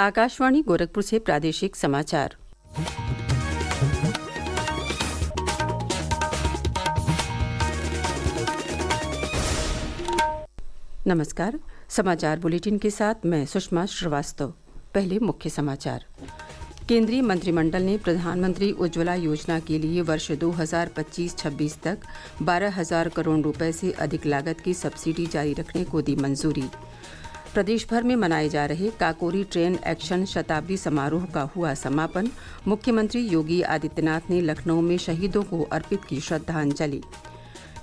आकाशवाणी गोरखपुर से प्रादेशिक समाचार। नमस्कार। समाचार बुलेटिन के साथ मैं सुषमा श्रीवास्तव। पहले मुख्य समाचार। केंद्रीय मंत्रिमंडल ने प्रधानमंत्री उज्ज्वला योजना के लिए वर्ष 2025-26 तक 12,000 करोड़ रुपए से अधिक लागत की सब्सिडी जारी रखने को दी मंजूरी। प्रदेश भर में मनाए जा रहे काकोरी ट्रेन एक्शन शताब्दी समारोह का हुआ समापन। मुख्यमंत्री योगी आदित्यनाथ ने लखनऊ में शहीदों को अर्पित की श्रद्धांजलि।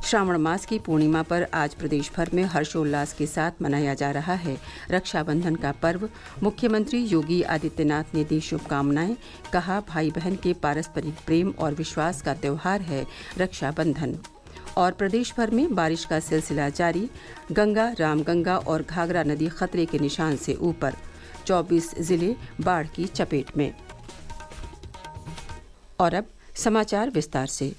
श्रावण मास की पूर्णिमा पर आज प्रदेश भर में हर्षोल्लास के साथ मनाया जा रहा है रक्षाबंधन का पर्व। मुख्यमंत्री योगी आदित्यनाथ ने दी शुभकामनाएं। कहा, भाई बहन के पारस्परिक प्रेम और विश्वास का त्योहार है रक्षाबंधन। और प्रदेश भर में बारिश का सिलसिला जारी। गंगा, रामगंगा और घाघरा नदी खतरे के निशान से ऊपर। 24 जिले बाढ़ की चपेट में। और अब समाचार विस्तार से।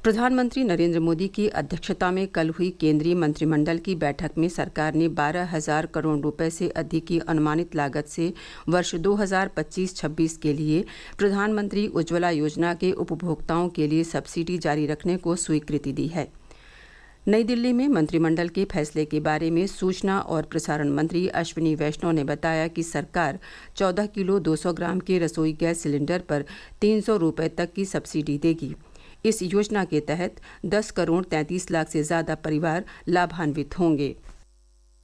प्रधानमंत्री नरेंद्र मोदी की अध्यक्षता में कल हुई केंद्रीय मंत्रिमंडल की बैठक में सरकार ने 12,000 करोड़ रुपए से अधिक की अनुमानित लागत से वर्ष 2025-26 के लिए प्रधानमंत्री उज्ज्वला योजना के उपभोक्ताओं के लिए सब्सिडी जारी रखने को स्वीकृति दी है। नई दिल्ली में मंत्रिमंडल के फैसले के बारे में सूचना और प्रसारण मंत्री अश्विनी वैष्णव ने बताया कि सरकार 14 किलो 200 ग्राम के रसोई गैस सिलेंडर पर 300 रुपये तक की सब्सिडी देगी। इस योजना के तहत 10 करोड़ 33 लाख से ज्यादा परिवार लाभान्वित होंगे।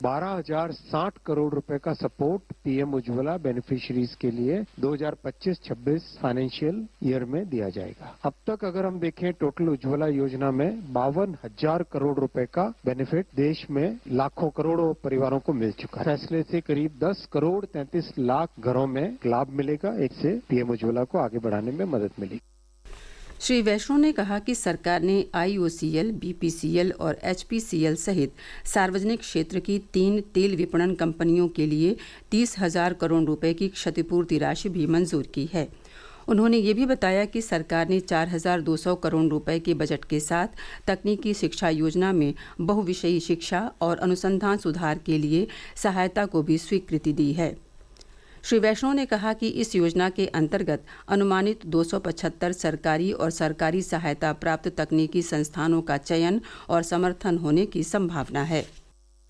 12,060 करोड़ रुपए का सपोर्ट पीएम उज्ज्वला बेनिफिशियरीज के लिए 2025-26 फाइनेंशियल ईयर में दिया जाएगा। अब तक अगर हम देखें टोटल उज्ज्वला योजना में 52,000 करोड़ रुपए का बेनिफिट देश में लाखों करोड़ों परिवारों को मिल चुका है। फैसले से करीब 10 करोड़ 33 लाख घरों में लाभ मिलेगा। इससे पीएम उज्ज्वला को आगे बढ़ाने में मदद मिलेगी। श्री वैष्णव ने कहा कि सरकार ने आईओसीएल, बीपीसीएल और एचपीसीएल सहित सार्वजनिक क्षेत्र की 3 तेल विपणन कंपनियों के लिए 30,000 करोड़ रुपए की क्षतिपूर्ति राशि भी मंजूर की है। उन्होंने ये भी बताया कि सरकार ने 4,200 करोड़ रुपए के बजट के साथ तकनीकी शिक्षा योजना में बहुविषयी शिक्षा और अनुसंधान सुधार के लिए सहायता को भी स्वीकृति दी है। श्री वैष्णव ने कहा कि इस योजना के अंतर्गत अनुमानित 275 सरकारी और सरकारी सहायता प्राप्त तकनीकी संस्थानों का चयन और समर्थन होने की संभावना है।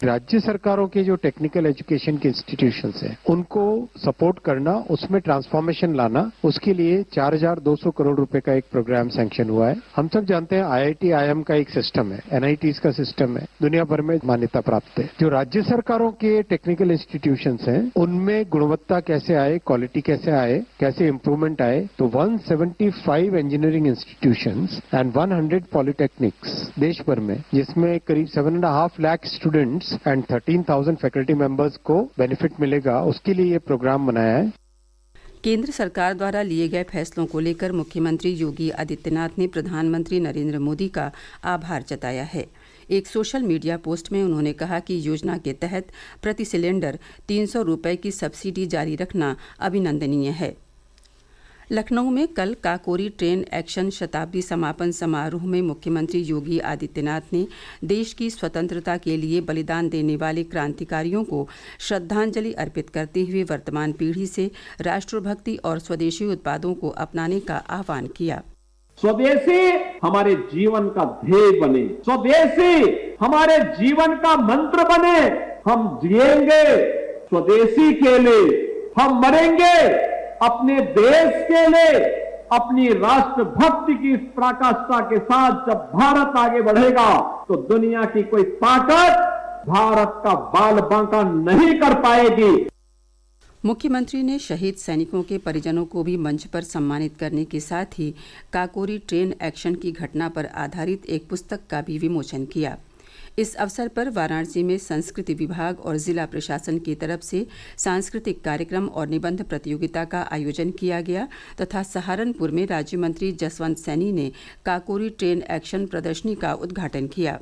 राज्य सरकारों के जो टेक्निकल एजुकेशन के इंस्टीट्यूशंस हैं, उनको सपोर्ट करना, उसमें ट्रांसफॉर्मेशन लाना, उसके लिए 4,200 करोड़ रुपए का एक प्रोग्राम सैंक्शन हुआ है। हम सब जानते हैं आईआईटी आईएम का एक सिस्टम है, एनआईटीज का सिस्टम है, दुनिया भर में मान्यता प्राप्त है। जो राज्य सरकारों के टेक्निकल इंस्टीट्यूशंस हैं, उनमें गुणवत्ता कैसे आए, क्वालिटी कैसे आए, कैसे इंप्रूवमेंट आए, तो 175 इंजीनियरिंग इंस्टीट्यूशंस एंड 100 पॉलिटेक्निक्स देश भर में, जिसमें करीब 7.5 lakh students and 13,000 faculty members को बेनिफिट मिलेगा, उसके लिए ये प्रोग्राम बनाया है। केंद्र सरकार द्वारा लिए गए फैसलों को लेकर मुख्यमंत्री योगी आदित्यनाथ ने प्रधानमंत्री नरेंद्र मोदी का आभार जताया है। एक सोशल मीडिया पोस्ट में उन्होंने कहा कि योजना के तहत प्रति सिलेंडर 300 रुपये की सब्सिडी जारी रखना अभिनंदनीय है। लखनऊ में कल काकोरी ट्रेन एक्शन शताब्दी समापन समारोह में मुख्यमंत्री योगी आदित्यनाथ ने देश की स्वतंत्रता के लिए बलिदान देने वाले क्रांतिकारियों को श्रद्धांजलि अर्पित करते हुए वर्तमान पीढ़ी से राष्ट्रभक्ति और स्वदेशी उत्पादों को अपनाने का आह्वान किया। स्वदेशी हमारे जीवन का ध्येय बने, स्वदेशी हमारे जीवन का मंत्र बने। हम जिएंगे स्वदेशी के लिए, हम मरेंगे अपने देश के लिए। अपनी राष्ट्रभक्ति की इस पराकाष्ठा के साथ जब भारत आगे बढ़ेगा तो दुनिया की कोई ताकत भारत का बाल बांका नहीं कर पाएगी। मुख्यमंत्री ने शहीद सैनिकों के परिजनों को भी मंच पर सम्मानित करने के साथ ही काकोरी ट्रेन एक्शन की घटना पर आधारित एक पुस्तक का भी विमोचन किया। इस अवसर पर वाराणसी में संस्कृति विभाग और जिला प्रशासन की तरफ से सांस्कृतिक कार्यक्रम और निबंध प्रतियोगिता का आयोजन किया गया तथा सहारनपुर में राज्य मंत्री जसवंत सैनी ने काकोरी ट्रेन एक्शन प्रदर्शनी का उद्घाटन किया।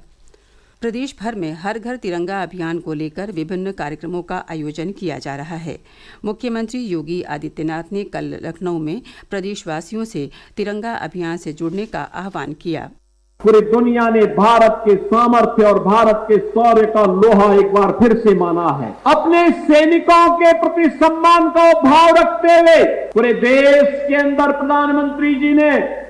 प्रदेश भर में हर घर तिरंगा अभियान को लेकर विभिन्न कार्यक्रमों का आयोजन किया जा रहा है। मुख्यमंत्री योगी आदित्यनाथ ने कल लखनऊ में प्रदेशवासियों से तिरंगा अभियान से जुड़ने का आह्वान किया। पूरी दुनिया ने भारत के सामर्थ्य और भारत के शौर्य का लोहा एक बार फिर से माना है। अपने सैनिकों के प्रति सम्मान का भाव रखते हुए पूरे देश के अंदर प्रधानमंत्री जी ने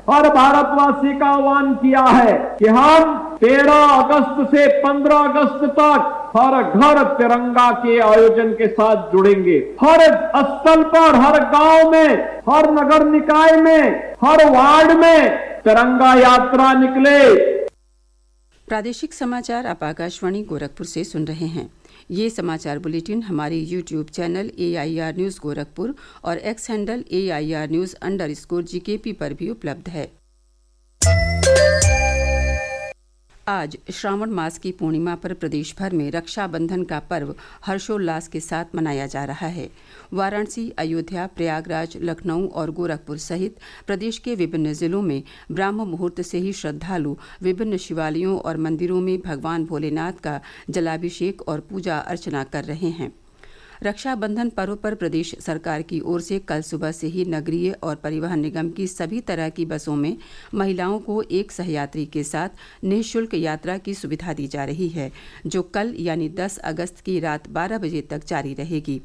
हर भारतवासी का आह्वान किया है कि हम 13 अगस्त से 15 अगस्त तक हर घर तिरंगा के आयोजन के साथ जुड़ेंगे। हर स्थल पर, हर गांव में, हर नगर निकाय में, हर वार्ड में तिरंगा यात्रा निकले। प्रादेशिक समाचार आप आकाशवाणी गोरखपुर से सुन रहे हैं। ये समाचार बुलेटिन हमारे YouTube channel AIR news Gorakhpur और एक्स हैंडल AIR न्यूज़_GKP पर भी उपलब्ध है। आज श्रावण मास की पूर्णिमा पर प्रदेश भर में रक्षाबंधन का पर्व हर्षोल्लास के साथ मनाया जा रहा है। वाराणसी, अयोध्या, प्रयागराज, लखनऊ और गोरखपुर सहित प्रदेश के विभिन्न जिलों में ब्राह्म मुहूर्त से ही श्रद्धालु विभिन्न शिवालयों और मंदिरों में भगवान भोलेनाथ का जलाभिषेक और पूजा अर्चना कर रहे हैं। रक्षाबंधन पर्व पर प्रदेश सरकार की ओर से कल सुबह से ही नगरीय और परिवहन निगम की सभी तरह की बसों में महिलाओं को एक सहयात्री के साथ निःशुल्क यात्रा की सुविधा दी जा रही है, जो कल यानी 10 अगस्त की रात 12 बजे तक जारी रहेगी।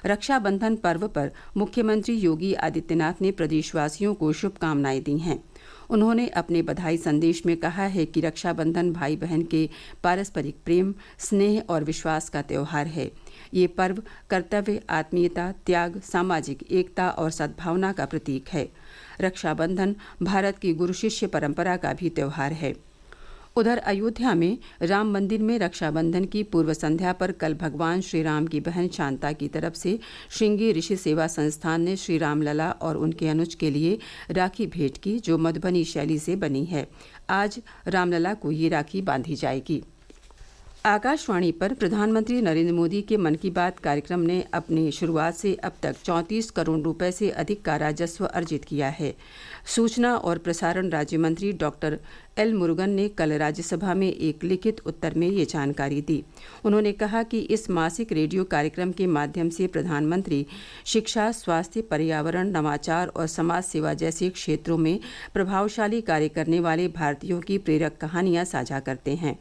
रक्षाबंधन पर्व पर मुख्यमंत्री योगी आदित्यनाथ ने प्रदेशवासियों को शुभकामनाएं दी हैं। उन्होंने अपने बधाई संदेश में कहा है कि रक्षाबंधन भाई बहन के पारस्परिक प्रेम, स्नेह और विश्वास का त्यौहार है। ये पर्व कर्तव्य, आत्मीयता, त्याग, सामाजिक एकता और सद्भावना का प्रतीक है। रक्षाबंधन भारत की गुरु शिष्य परंपरा का भी त्यौहार है। उधर अयोध्या में राम मंदिर में रक्षाबंधन की पूर्व संध्या पर कल भगवान श्री राम की बहन शांता की तरफ से श्रृंगी ऋषि सेवा संस्थान ने श्री राम लला और उनके अनुज के लिए राखी भेंट की, जो मधुबनी शैली से बनी है। आज रामलला को ये राखी बांधी जाएगी। आकाशवाणी पर प्रधानमंत्री नरेंद्र मोदी के मन की बात कार्यक्रम ने अपनी शुरुआत से अब तक 34 करोड़ रुपए से अधिक का राजस्व अर्जित किया है। सूचना और प्रसारण राज्य मंत्री डॉक्टर एल मुरुगन ने कल राज्यसभा में एक लिखित उत्तर में ये जानकारी दी। उन्होंने कहा कि इस मासिक रेडियो कार्यक्रम के माध्यम से प्रधानमंत्री शिक्षा, स्वास्थ्य, पर्यावरण, नवाचार और समाज सेवा जैसे क्षेत्रों में प्रभावशाली कार्य करने वाले भारतीयों की प्रेरक कहानियां साझा करते हैं।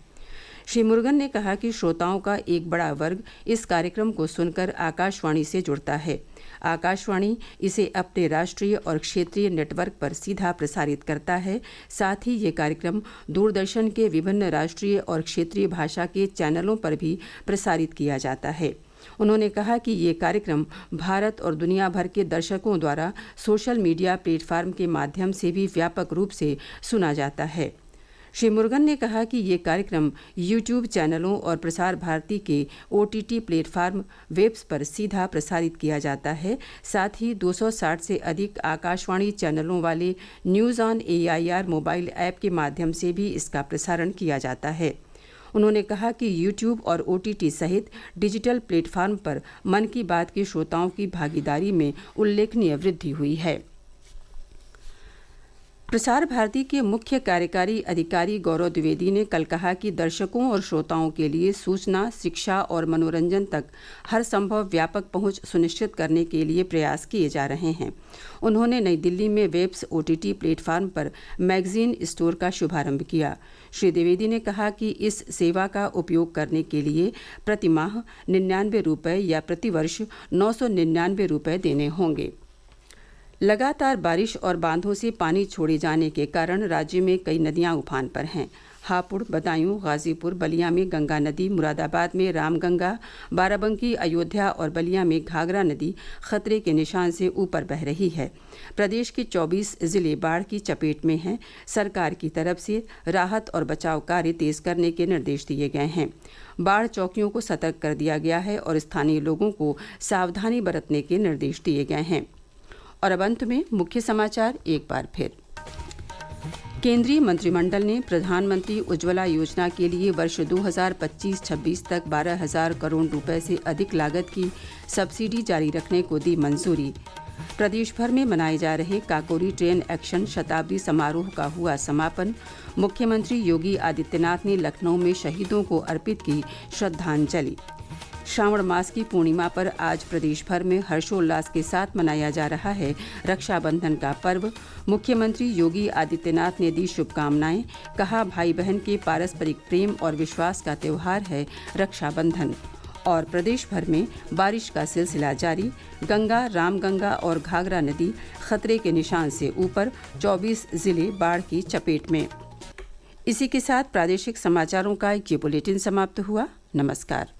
श्री मुरुगन ने कहा कि श्रोताओं का एक बड़ा वर्ग इस कार्यक्रम को सुनकर आकाशवाणी से जुड़ता है। आकाशवाणी इसे अपने राष्ट्रीय और क्षेत्रीय नेटवर्क पर सीधा प्रसारित करता है। साथ ही ये कार्यक्रम दूरदर्शन के विभिन्न राष्ट्रीय और क्षेत्रीय भाषा के चैनलों पर भी प्रसारित किया जाता है। उन्होंने कहा कि ये कार्यक्रम भारत और दुनिया भर के दर्शकों द्वारा सोशल मीडिया प्लेटफॉर्म के माध्यम से भी व्यापक रूप से सुना जाता है। श्री मुरुगन ने कहा कि ये कार्यक्रम यूट्यूब चैनलों और प्रसार भारती के OTT प्लेटफॉर्म वेब्स पर सीधा प्रसारित किया जाता है। साथ ही 260 से अधिक आकाशवाणी चैनलों वाले news on AIR mobile app के माध्यम से भी इसका प्रसारण किया जाता है। उन्होंने कहा कि यूट्यूब और OTT सहित डिजिटल प्लेटफॉर्म पर मन की बात के श्रोताओं की भागीदारी में उल्लेखनीय वृद्धि हुई है। प्रसार भारती के मुख्य कार्यकारी अधिकारी गौरव द्विवेदी ने कल कहा कि दर्शकों और श्रोताओं के लिए सूचना, शिक्षा और मनोरंजन तक हर संभव व्यापक पहुंच सुनिश्चित करने के लिए प्रयास किए जा रहे हैं। उन्होंने नई दिल्ली में वेब्स OTT प्लेटफॉर्म पर मैगजीन स्टोर का शुभारंभ किया। श्री द्विवेदी ने कहा कि इस सेवा का उपयोग करने के लिए प्रति माह 99 रुपये या प्रतिवर्ष 999 रुपये देने होंगे। लगातार बारिश और बांधों से पानी छोड़े जाने के कारण राज्य में कई नदियां उफान पर हैं। हापुड़, बदायूं, गाजीपुर, बलिया में गंगा नदी, मुरादाबाद में रामगंगा, बाराबंकी, अयोध्या और बलिया में घाघरा नदी खतरे के निशान से ऊपर बह रही है। प्रदेश के 24 जिले बाढ़ की चपेट में हैं। सरकार की तरफ से राहत और बचाव कार्य तेज करने के निर्देश दिए गए हैं। बाढ़ चौकियों को सतर्क कर दिया गया है और स्थानीय लोगों को सावधानी बरतने के निर्देश दिए गए हैं। और अब अंत में मुख्य समाचार एक बार फिर। केंद्रीय मंत्रिमंडल ने प्रधानमंत्री उज्ज्वला योजना के लिए वर्ष 2025-26 तक 12,000 करोड़ रुपए से अधिक लागत की सब्सिडी जारी रखने को दी मंजूरी। प्रदेश भर में मनाए जा रहे काकोरी ट्रेन एक्शन शताब्दी समारोह का हुआ समापन। मुख्यमंत्री योगी आदित्यनाथ ने लखनऊ में शहीदों को अर्पित की श्रद्धांजलि। श्रावण मास की पूर्णिमा पर आज प्रदेश भर में हर्षोल्लास के साथ मनाया जा रहा है रक्षाबंधन का पर्व। मुख्यमंत्री योगी आदित्यनाथ ने दी शुभकामनाएं, कहा भाई बहन के पारस्परिक प्रेम और विश्वास का त्योहार है रक्षाबंधन। और प्रदेश भर में बारिश का सिलसिला जारी, गंगा, रामगंगा और घाघरा नदी खतरे के निशान से ऊपर, 24 जिले बाढ़ की चपेट में। इसी के साथ प्रादेशिक समाचारों का ये बुलेटिन समाप्त हुआ। नमस्कार।